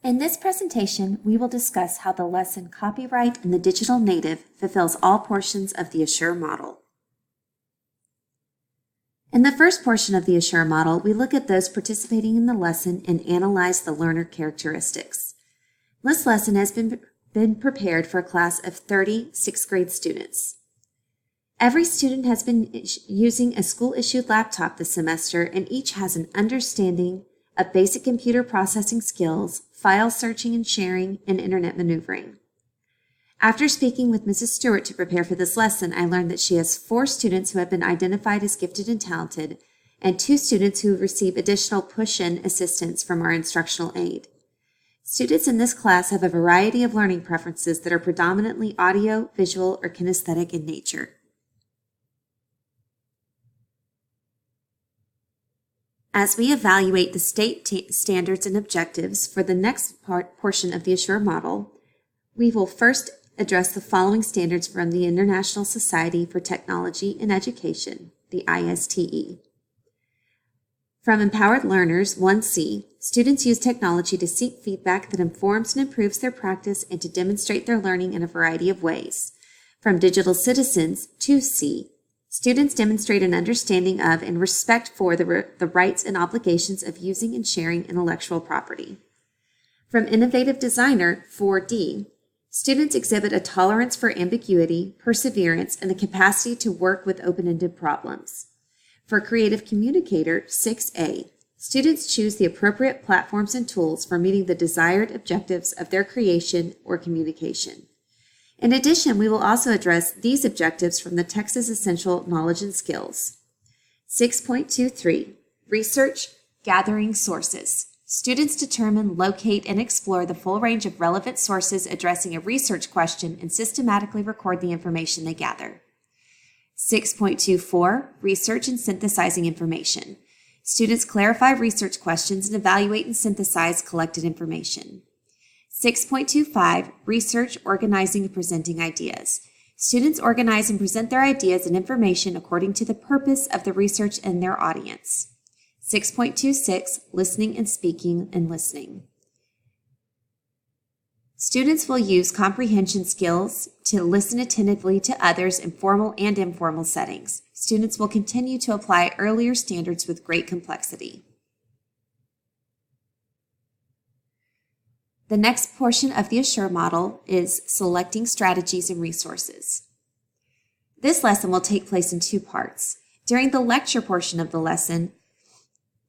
In this presentation, we will discuss how the lesson Copyright and the Digital Native fulfills all portions of the Assure model. In the first portion of the Assure model, we look at those participating in the lesson and analyze the learner characteristics. This lesson has been prepared for a class of 30 sixth grade students. Every student has been using a school-issued laptop this semester, and each has an understanding of basic computer processing skills, file searching and sharing, and internet maneuvering. After speaking with Mrs. Stewart to prepare for this lesson, I learned that she has 4 students who have been identified as gifted and talented, and 2 students who receive additional push-in assistance from our instructional aide. Students in this class have a variety of learning preferences that are predominantly audio, visual, or kinesthetic in nature. As we evaluate the state standards and objectives for the next portion of the Assure model, we will first address the following standards from the International Society for Technology and Education, the ISTE. From Empowered Learners, 1C, students use technology to seek feedback that informs and improves their practice and to demonstrate their learning in a variety of ways. From Digital Citizens, 2C, students demonstrate an understanding of and respect for the rights and obligations of using and sharing intellectual property. From Innovative Designer, 4D, students exhibit a tolerance for ambiguity, perseverance, and the capacity to work with open-ended problems. For Creative Communicator, 6A, students choose the appropriate platforms and tools for meeting the desired objectives of their creation or communication. In addition, we will also address these objectives from the Texas Essential Knowledge and Skills. 6.23, Research, Gathering Sources. Students determine, locate, and explore the full range of relevant sources addressing a research question and systematically record the information they gather. 6.24, Research and Synthesizing Information. Students clarify research questions and evaluate and synthesize collected information. 6.25, Research, Organizing, and Presenting Ideas. Students organize and present their ideas and information according to the purpose of the research and their audience. 6.26, Listening and Speaking and Listening. Students will use comprehension skills to listen attentively to others in formal and informal settings. Students will continue to apply earlier standards with great complexity. The next portion of the Assure model is selecting strategies and resources. This lesson will take place in 2 parts. During the lecture portion of the lesson,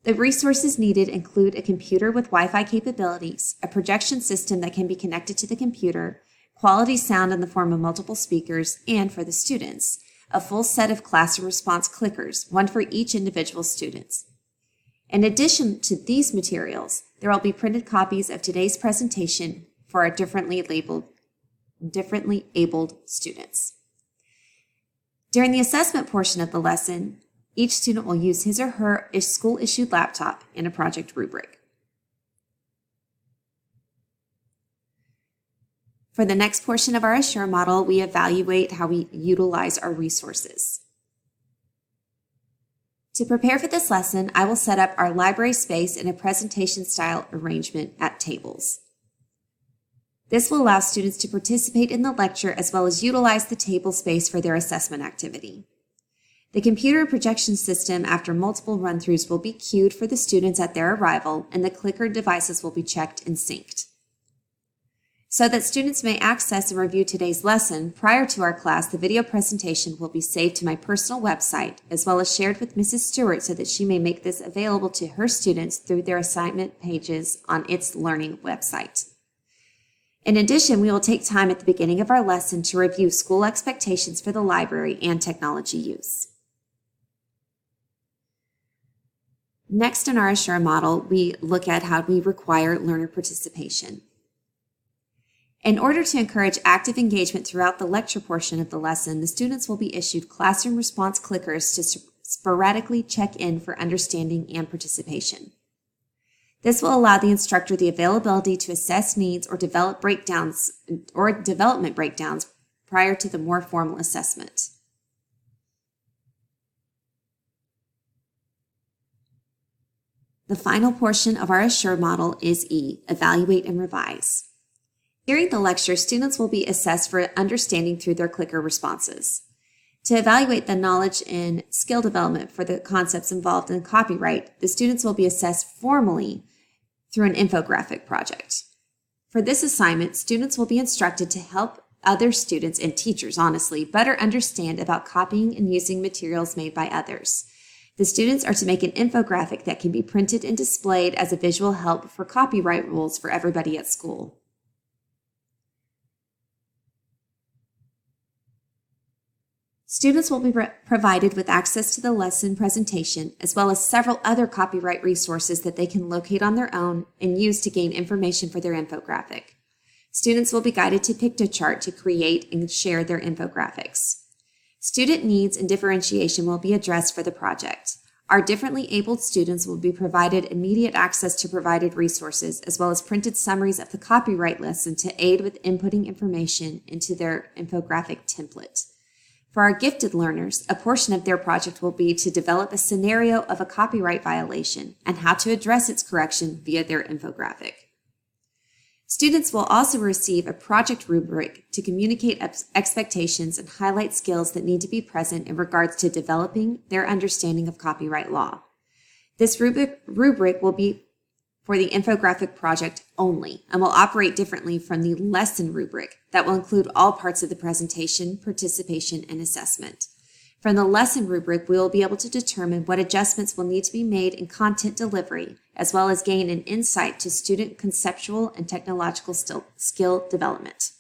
the resources needed include a computer with Wi-Fi capabilities, a projection system that can be connected to the computer, quality sound in the form of multiple speakers, and for the students, a full set of classroom response clickers, one for each individual student. In addition to these materials, there will be printed copies of today's presentation for our differently abled students. During the assessment portion of the lesson, each student will use his or her school-issued laptop in a project rubric. For the next portion of our Assure model, we evaluate how we utilize our resources. To prepare for this lesson, I will set up our library space in a presentation-style arrangement at tables. This will allow students to participate in the lecture as well as utilize the table space for their assessment activity. The computer projection system, after multiple run-throughs, will be queued for the students at their arrival, and the clicker devices will be checked and synced. So that students may access and review today's lesson, prior to our class, the video presentation will be saved to my personal website, as well as shared with Mrs. Stewart so that she may make this available to her students through their assignment pages on its learning website. In addition, we will take time at the beginning of our lesson to review school expectations for the library and technology use. Next in our Assure model, we look at how we require learner participation. In order to encourage active engagement throughout the lecture portion of the lesson, the students will be issued classroom response clickers to sporadically check in for understanding and participation. This will allow the instructor the availability to assess needs or development breakdowns prior to the more formal assessment. The final portion of our Assure model is E, Evaluate and Revise. During the lecture, students will be assessed for understanding through their clicker responses. To evaluate the knowledge and skill development for the concepts involved in copyright, the students will be assessed formally through an infographic project. For this assignment, students will be instructed to help other students and teachers, honestly, better understand about copying and using materials made by others. The students are to make an infographic that can be printed and displayed as a visual help for copyright rules for everybody at school. Students will be provided with access to the lesson presentation, as well as several other copyright resources that they can locate on their own and use to gain information for their infographic. Students will be guided to Pictochart to create and share their infographics. Student needs and differentiation will be addressed for the project. Our differently abled students will be provided immediate access to provided resources, as well as printed summaries of the copyright lesson to aid with inputting information into their infographic template. For our gifted learners, a portion of their project will be to develop a scenario of a copyright violation and how to address its correction via their infographic. Students will also receive a project rubric to communicate expectations and highlight skills that need to be present in regards to developing their understanding of copyright law. This rubric will be for the infographic project only and will operate differently from the lesson rubric that will include all parts of the presentation, participation, and assessment. From the lesson rubric, we will be able to determine what adjustments will need to be made in content delivery, as well as gain an insight to student conceptual and technological skill development.